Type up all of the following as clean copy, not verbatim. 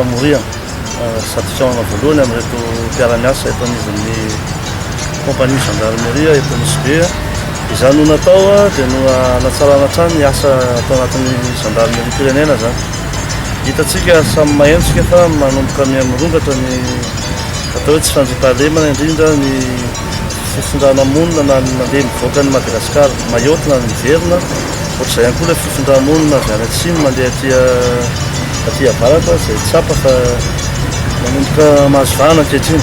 famoriana sady fiaona voalohany amin'reto mpiara-miasa eto anivon'ny compagnie gendarmerie eto Nosy Be. Izany no natao dia no hanatsarana hatrany ny asa atao anatin'ny gendarmerie pirenena zany. Hitantsika samy mahentsika fa manomboka mihamorongatra ny atao hoe tsy fandriam-pahalemana indrindra ny fifondrana monina na ny mandeha mivoaka ny Madagasikara mayotte na ny miverina. Ohatr'izay ihany koa ilay fifondramonina avy any atsimo mandeha aty avaratra izay tsapa fa manomboka mahazo vahana ankehitriny.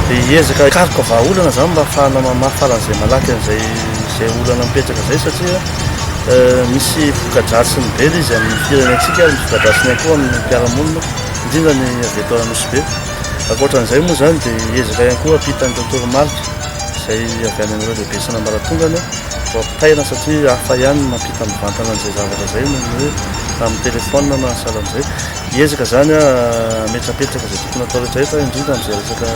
Dia hiezaka hikaroka vahaolana zany mba ahafahana mamaha an'izay malaky an'izay olana mipetraka izay satria misy voka-dratsiny be izy amin'ny firenentsika ary misy voka-dratsiny ihany koa amin'ny mpiara-monina indrindra ny avy eto Nosy Be. Ankoatran'izay moa zany dia hiezaka ihany koa ampitany Dr Mark izay avy any amin'ireo lehibe sy nambaratongany ampitaina satria hafa ihany mampita mivantana an'izay zavatra izay noho ny hoe amin'ny telefônina na sahalan'izay. Hiezaka zany ametrapetraka izay tokony atao rehetrarehetra indrindra amin'izay resaka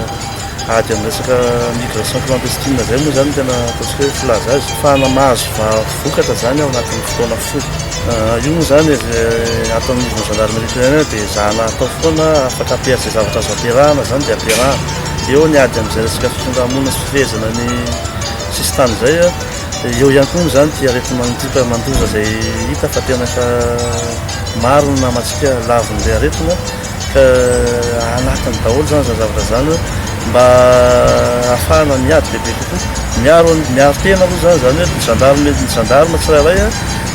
ady amin'ny resaka migration clandestine zay moa zany tena ataontsika hoe filaza azy fahana mahazo vokatra zany ao anatin'ny fotoana fohy. Io moa zany atao amin'ny gendarmerie pirenena dia zahana atao fotoana afaka ampiasa zavatra azo ampiarahana zany dia ampiarahana. Eo ny ady amin'izay resaka fitondramonina sy fifehezana ny sistany izay. Eo ihany koa zany dia aretina mandoza izay hita fa tena ka maro ny namantsika lavin'ilay aretina ka anatiny daholo zany zavatra zany mba ahafahana miady bebe kokoa. Miaro tena aloha zany hoe ny gendarme tsirairay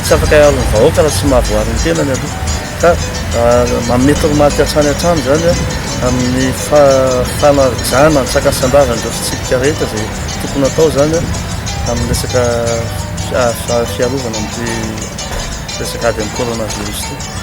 tsy afaka hiaro ny vahoaka raha tsy mahavoary ny tenany aloha ka manome toromaty hatrany hatrany zany amin'ny fanajana ny sakasambavana ireo fitsipika rehetra izay tokony atao zany amin'ny resaka fiarovana amin'ity resaka ady amin'ny coronavirus ity.